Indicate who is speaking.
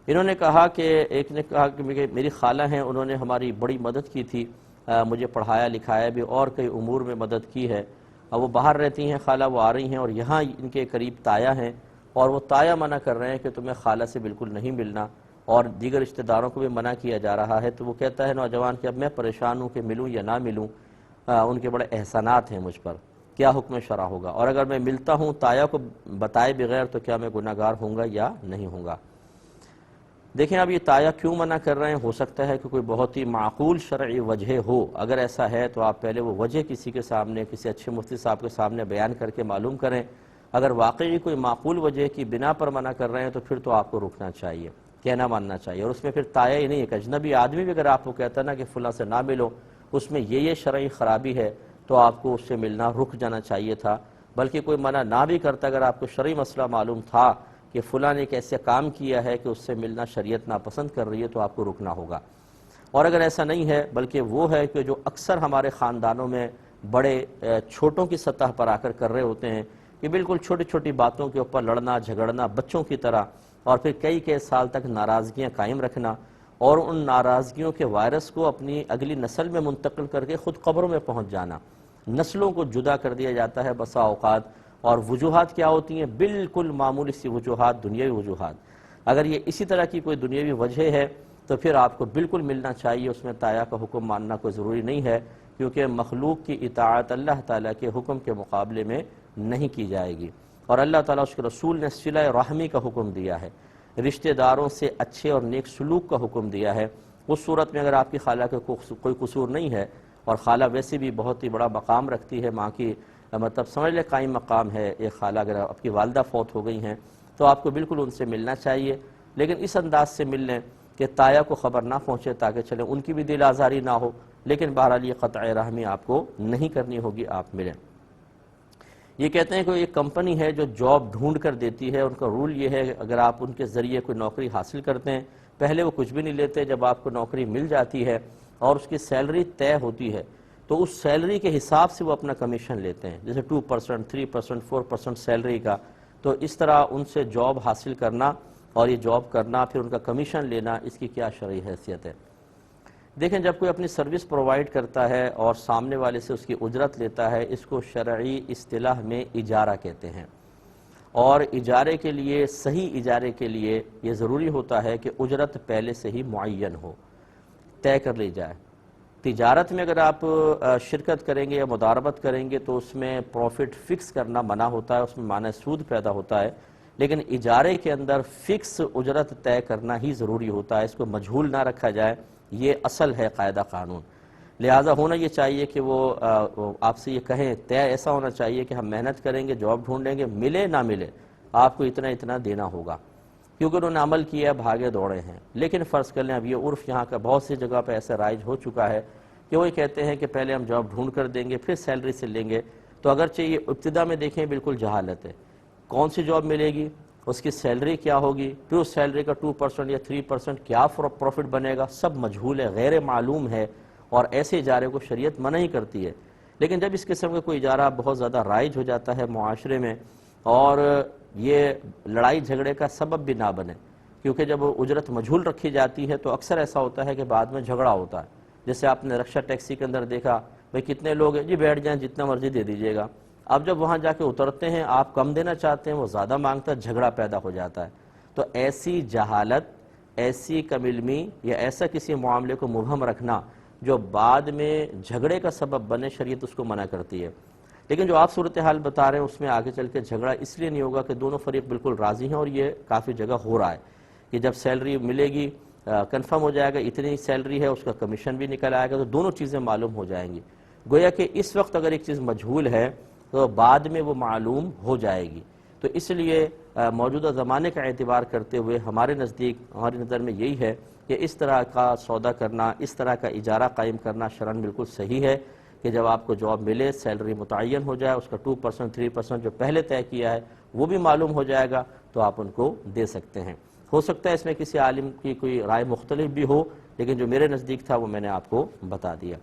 Speaker 1: انہوں نے کہا کہ ایک نے کہا کہ میری خالہ ہیں، انہوں نے ہماری بڑی مدد کی تھی، مجھے پڑھایا لکھایا بھی اور کئی امور میں مدد کی ہے۔ اب وہ باہر رہتی ہیں خالہ، وہ آ رہی ہیں اور یہاں ان کے قریب تایا ہیں، اور وہ تایا منع کر رہے ہیں کہ تمہیں خالہ سے بالکل نہیں ملنا، اور دیگر رشتہ داروں کو بھی منع کیا جا رہا ہے۔ تو وہ کہتا ہے نوجوان کہ اب میں پریشان ہوں کہ ملوں یا نہ ملوں، ان کے بڑے احسانات ہیں مجھ پر، کیا حکم شرع ہوگا، اور اگر میں ملتا ہوں تایا کو بتائے بغیر تو کیا میں گناہ گار ہوں گا یا نہیں ہوں گا۔ دیکھیں اب یہ تایا کیوں منع کر رہے ہیں، ہو سکتا ہے کہ کوئی بہت ہی معقول شرعی وجہ ہو۔ اگر ایسا ہے تو آپ پہلے وہ وجہ کسی کے سامنے، کسی اچھے مفتی صاحب کے سامنے بیان کر کے معلوم کریں۔ اگر واقعی کوئی معقول وجہ کی بنا پر منع کر رہے ہیں تو پھر تو آپ کو رکنا چاہیے، کہنا ماننا چاہیے، اور اس میں پھر تایا ہی نہیں، ایک اجنبی آدمی بھی اگر آپ کو کہتا ہے نا کہ فلاں سے نہ ملو، اس میں یہ شرعی خرابی ہے، تو آپ کو اس سے ملنا رک جانا چاہیے تھا۔ بلکہ کوئی منع نہ بھی کرتا، اگر آپ کو شرعی مسئلہ معلوم تھا کہ فلاں نے ایک ایسا کام کیا ہے کہ اس سے ملنا شریعت ناپسند کر رہی ہے، تو آپ کو رکنا ہوگا۔ اور اگر ایسا نہیں ہے، بلکہ وہ ہے کہ جو اکثر ہمارے خاندانوں میں بڑے چھوٹوں کی سطح پر آ کر رہے ہوتے ہیں کہ بالکل چھوٹی چھوٹی باتوں کے اوپر لڑنا جھگڑنا بچوں کی طرح، اور پھر کئی سال تک ناراضگیاں قائم رکھنا، اور ان ناراضگیوں کے وائرس کو اپنی اگلی نسل میں منتقل کر کے خود قبروں میں پہنچ جانا۔ نسلوں کو جدا کر دیا جاتا ہے بسا اوقات، اور وجوہات کیا ہوتی ہیں؟ بالکل معمولی سی وجوہات، دنیاوی وجوہات۔ اگر یہ اسی طرح کی کوئی دنیاوی وجہ ہے تو پھر آپ کو بالکل ملنا چاہیے، اس میں تایا کا حکم ماننا کوئی ضروری نہیں ہے، کیونکہ مخلوق کی اطاعت اللہ تعالیٰ کے حکم کے مقابلے میں نہیں کی جائے گی، اور اللہ تعالیٰ اس کے رسول نے صلہ رحمی کا حکم دیا ہے، رشتہ داروں سے اچھے اور نیک سلوک کا حکم دیا ہے۔ اس صورت میں اگر آپ کی خالہ کا کوئی قصور نہیں ہے، اور خالہ ویسے بھی بہت ہی بڑا مقام رکھتی ہے، ماں کی مطلب سمجھ لے قائم مقام ہے ایک خالہ، اگر آپ کی والدہ فوت ہو گئی ہیں تو آپ کو بالکل ان سے ملنا چاہیے، لیکن اس انداز سے مل لیں کہ تایا کو خبر نہ پہنچے، تاکہ چلیں ان کی بھی دل آزاری نہ ہو، لیکن بہرحال یہ قطع رحمی آپ کو نہیں کرنی ہوگی، آپ ملیں۔ یہ کہتے ہیں کہ ایک کمپنی ہے جو جاب ڈھونڈ کر دیتی ہے، ان کا رول یہ ہے کہ اگر آپ ان کے ذریعے کوئی نوکری حاصل کرتے ہیں، پہلے وہ کچھ بھی نہیں لیتے، جب آپ کو نوکری مل جاتی ہے اور اس کی سیلری طے ہوتی ہے تو اس سیلری کے حساب سے وہ اپنا کمیشن لیتے ہیں، جیسے 2%، 3%، 4% سیلری کا۔ تو اس طرح ان سے جاب حاصل کرنا اور یہ جاب کرنا، پھر ان کا کمیشن لینا، اس کی کیا شرعی حیثیت ہے؟ دیکھیں جب کوئی اپنی سروس پرووائڈ کرتا ہے اور سامنے والے سے اس کی اجرت لیتا ہے، اس کو شرعی اصطلاح میں اجارہ کہتے ہیں، اور اجارے کے لیے، صحیح اجارے کے لیے یہ ضروری ہوتا ہے کہ اجرت پہلے سے ہی معین ہو، طے کر لی جائے۔ تجارت میں اگر آپ شرکت کریں گے یا مداربت کریں گے تو اس میں پروفٹ فکس کرنا منع ہوتا ہے، اس میں معنی سود پیدا ہوتا ہے، لیکن اجارے کے اندر فکس اجرت طے کرنا ہی ضروری ہوتا ہے، اس کو مجہول نہ رکھا جائے، یہ اصل ہے قاعدہ قانون۔ لہذا ہونا یہ چاہیے کہ وہ آپ سے یہ کہیں، طے ایسا ہونا چاہیے کہ ہم محنت کریں گے، جاب ڈھونڈیں گے، ملے نہ ملے آپ کو اتنا اتنا دینا ہوگا، کیونکہ انہوں نے عمل کیا ہے، بھاگے دوڑے ہیں۔ لیکن فرض کر لیں اب یہ عرف یہاں کا بہت سی جگہ پہ ایسا رائج ہو چکا ہے کہ وہ کہتے ہیں کہ پہلے ہم جاب ڈھونڈ کر دیں گے پھر سیلری سے لیں گے، تو اگرچہ یہ ابتدا میں دیکھیں بالکل جہالت ہے، کون سی جاب ملے گی، اس کی سیلری کیا ہوگی، پھر اس سیلری کا 2% یا 3% کیا پروفٹ بنے گا، سب مجہول ہے، غیر معلوم ہے، اور ایسے اجارے کو شریعت منع ہی کرتی ہے۔ لیکن جب اس قسم کا کوئی اجارہ بہت زیادہ رائج ہو جاتا ہے معاشرے میں، اور یہ لڑائی جھگڑے کا سبب بھی نہ بنے، کیونکہ جب اجرت مجہول رکھی جاتی ہے تو اکثر ایسا ہوتا ہے کہ بعد میں جھگڑا ہوتا ہے، جیسے آپ نے رکشہ ٹیکسی کے اندر دیکھا، بھئی کتنے لوگ ہیں جی، بیٹھ جائیں جتنا مرضی دے دیجئے گا، اب جب وہاں جا کے اترتے ہیں آپ کم دینا چاہتے ہیں، وہ زیادہ مانگتا ہے، جھگڑا پیدا ہو جاتا ہے۔ تو ایسی جہالت، ایسی کم علمی یا ایسا کسی معاملے کو مبہم رکھنا جو بعد میں جھگڑے کا سبب بنے، شریعت اس کو منع کرتی ہے۔ لیکن جو آپ صورتحال بتا رہے ہیں اس میں آگے چل کے جھگڑا اس لیے نہیں ہوگا کہ دونوں فریق بالکل راضی ہیں، اور یہ کافی جگہ ہو رہا ہے کہ جب سیلری ملے گی کنفرم ہو جائے گا اتنی سیلری ہے، اس کا کمیشن بھی نکل آئے گا، تو دونوں چیزیں معلوم ہو جائیں گی۔ گویا کہ اس وقت اگر ایک چیز مجہول ہے تو بعد میں وہ معلوم ہو جائے گی۔ تو اس لیے موجودہ زمانے کا اعتبار کرتے ہوئے ہمارے نزدیک، ہماری نظر میں یہی ہے کہ اس طرح کا سودا کرنا، اس طرح کا اجارہ قائم کرنا شرعاً بالکل صحیح ہے، کہ جب آپ کو جاب ملے، سیلری متعین ہو جائے، اس کا 2%، 3% جو پہلے طے کیا ہے وہ بھی معلوم ہو جائے گا، تو آپ ان کو دے سکتے ہیں۔ ہو سکتا ہے اس میں کسی عالم کی کوئی رائے مختلف بھی ہو، لیکن جو میرے نزدیک تھا وہ میں نے آپ کو بتا دیا۔